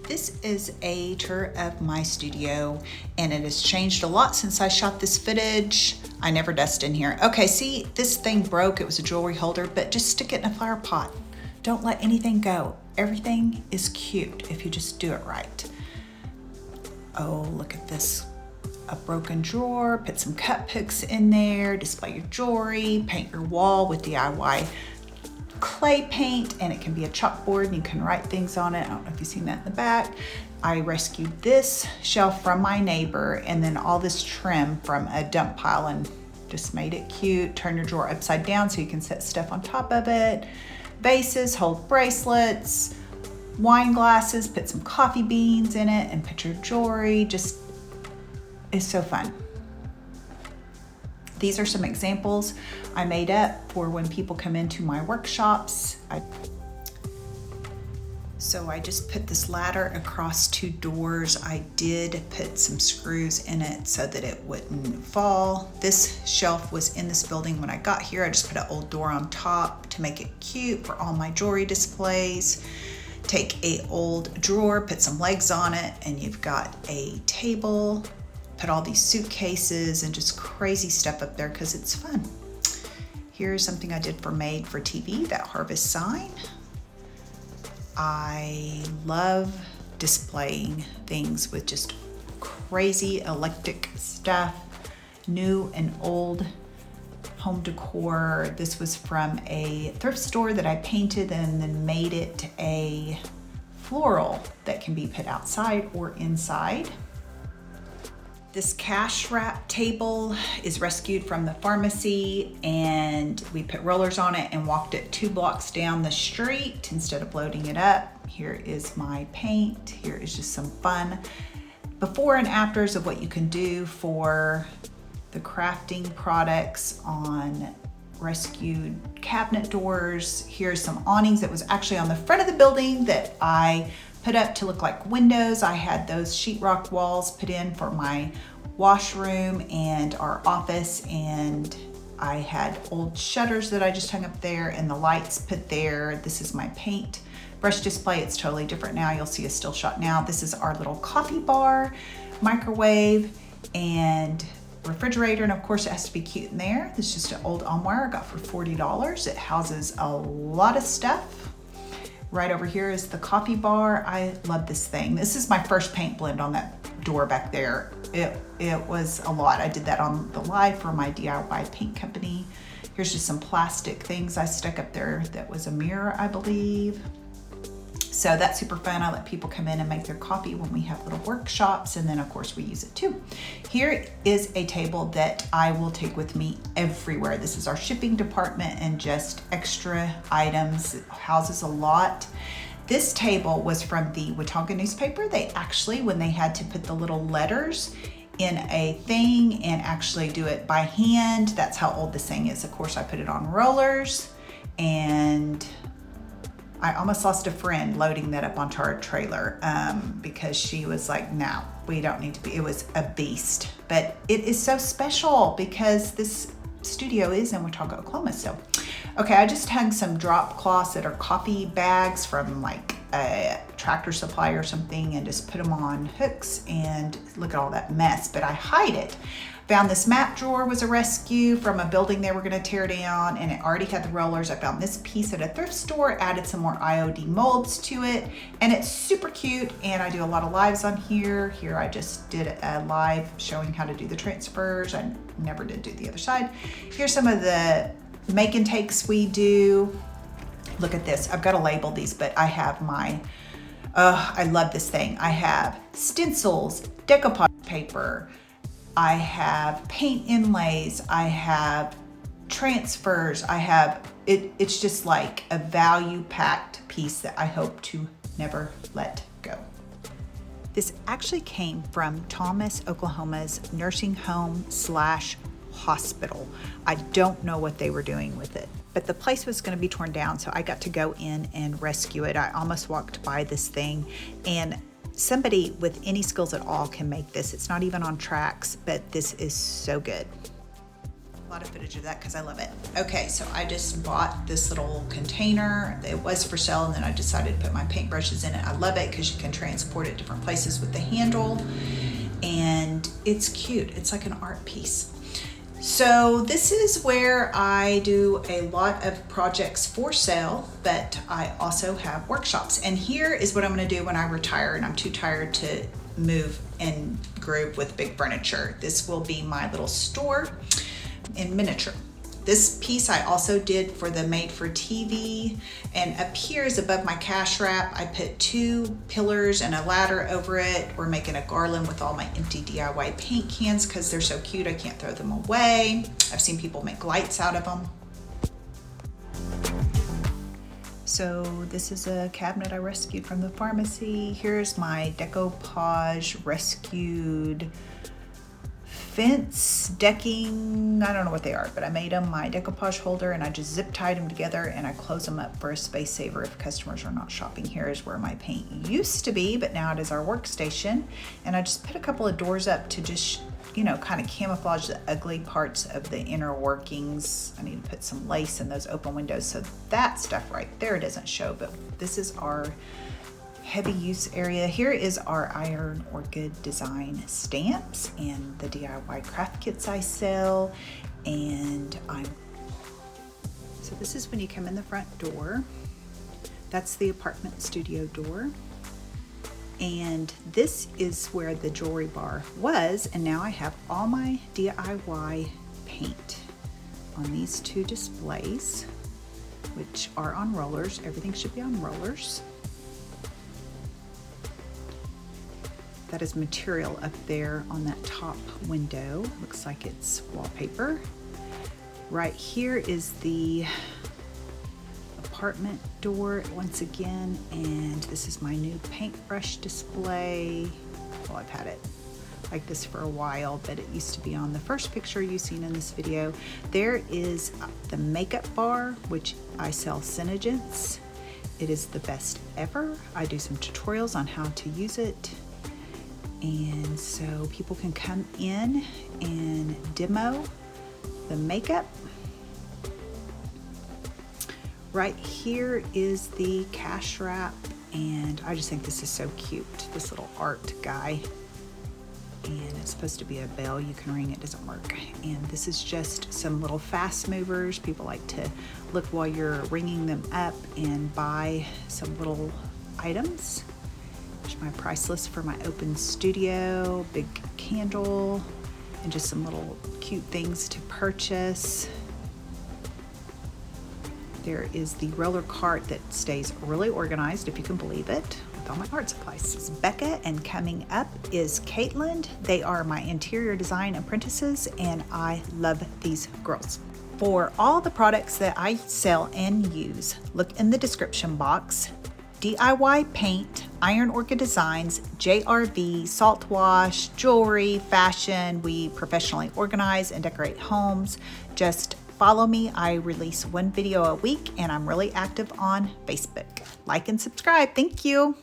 This is a tour of my studio, and it has changed a lot since I shot this footage. I never dust in here. Okay, see, this thing broke. It was a jewelry holder, but just stick it in a flower pot. Don't let anything go. Everything is cute if you just do it right. Oh, look at this. A broken drawer, put some cut picks in there, display your jewelry, paint your wall with DIY clay paint, and it can be a chalkboard and you can write things on it. I don't know if you've seen that in the back. I rescued this shelf from my neighbor and then all this trim from a dump pile and just made it cute. Turn your drawer upside down so you can set stuff on top of it. Vases hold bracelets, wine glasses, put some coffee beans in it and put your jewelry. Just, it's so fun. These are some examples I made up for when people come into my workshops. So I just put this ladder across two doors. I did put some screws in it so that it wouldn't fall. This shelf was in this building when I got here. I just put an old door on top to make it cute for all my jewelry displays. Take a old drawer, put some legs on it, and you've got a table. Put all these suitcases and just crazy stuff up there because it's fun. Here's something I did for Made for TV, that harvest sign. I love displaying things with just crazy eclectic stuff, new and old home decor. This was from a thrift store that I painted and then made it a floral that can be put outside or inside. This cash wrap table is rescued from the pharmacy, and we put rollers on it and walked it 2 blocks down the street instead of loading it up. Here is my paint. Here is just some fun before and afters of what you can do for the crafting products on rescued cabinet doors. Here's some awnings that was actually on the front of the building that I put up to look like windows. I had those sheetrock walls put in for my washroom and our office, and I had old shutters that I just hung up there and the lights put there. This is my paint brush display. It's totally different now. You'll see a still shot now. This is our little coffee bar, microwave, and refrigerator, and of course it has to be cute in there. This is just an old armoire I got for $40. It houses a lot of stuff. Right over here is the coffee bar. I love this thing. This is my first paint blend on that door back there. It was a lot. I did that on the live for my DIY paint company. Here's just some plastic things I stuck up there. That was a mirror, I believe. So that's super fun. I let people come in and make their coffee when we have little workshops, and then of course we use it too. Here is a table that I will take with me everywhere. This is our shipping department and just extra items. It houses a lot. This table was from the Watauga newspaper. They actually, when they had to put the little letters in a thing and actually do it by hand, that's how old this thing is. Of course, I put it on rollers, and I almost lost a friend loading that up onto our trailer because she was like, no, we don't need to be. It was a beast, but it is so special because this studio is in Watauga, Oklahoma. So, okay, I just hung some drop cloths that are coffee bags from like a Tractor Supply or something and just put them on hooks, and look at all that mess, but I hide it. Found this map drawer was a rescue from a building they were going to tear down, and it already had the rollers. I found this piece at a thrift store, added some more IOD molds to it, and it's super cute, and I do a lot of lives on here. Here I just did a live showing how to do the transfers. I never did do the other side. Here's some of the make and takes we do. Look at this. I've got to label these, but I have my, I love this thing. I have stencils, decoupage paper, I have paint inlays, I have transfers, I have, it's just like a value-packed piece that I hope to never let go. This actually came from Thomas, Oklahoma's nursing home / hospital. I don't know what they were doing with it, but the place was going to be torn down, so I got to go in and rescue it. I almost walked by this thing, and somebody with any skills at all can make this. It's not even on tracks, but this is so good. lot of footage of that because I love it. Okay, so I just bought this little container. It was for sale, and then I decided to put my paintbrushes in it. I love it because you can transport it different places with the handle, and it's cute. It's like an art piece. So this is where I do a lot of projects for sale, but I also have workshops. And here is what I'm going to do when I retire and I'm too tired to move and groove with big furniture. This will be my little store in miniature. This piece I also did for the Made for TV, and up here is above my cash wrap. I put 2 pillars and a ladder over it. We're making a garland with all my empty DIY paint cans because they're so cute, I can't throw them away. I've seen people make lights out of them. So this is a cabinet I rescued from the pharmacy. Here's my decoupage rescued fence decking. I don't know what they are, but I made them my decoupage holder, and I just zip tied them together and I close them up for a space saver if customers are not shopping. Here is where my paint used to be, but now it is our workstation. And I just put a couple of doors up to just, you know, kind of camouflage the ugly parts of the inner workings. I need to put some lace in those open windows so that stuff right there doesn't show, but this is our heavy use area. Here is our Iron Orchid design stamps and the DIY craft kits I sell. And so this is when you come in the front door. That's the apartment studio door. And this is where the jewelry bar was, and now I have all my DIY paint on these 2 displays, which are on rollers. Everything should be on rollers. That is material up there on that top window. Looks like it's wallpaper. Right here is the apartment door once again, and this is my new paintbrush display. Well, I've had it like this for a while, but it used to be on the first picture you've seen in this video. There is the makeup bar, which I sell Senegence. It is the best ever. I do some tutorials on how to use it. And so people can come in and demo the makeup. Right here is the cash wrap, and I just think this is so cute, this little art guy. And it's supposed to be a bell you can ring, it doesn't work. And this is just some little fast movers. People like to look while you're ringing them up and buy some little items. There's my price list for my open studio, big candle, and just some little cute things to purchase. There is the roller cart that stays really organized, if you can believe it, with all my art supplies. This is Becca, and coming up is Caitlin. They are my interior design apprentices, and I love these girls. For all the products that I sell and use, look in the description box. DIY paint, Iron Orchid Designs, JRV, salt wash, jewelry, fashion. We professionally organize and decorate homes. Just follow me. I release 1 video a week, and I'm really active on Facebook. Like and subscribe. Thank you.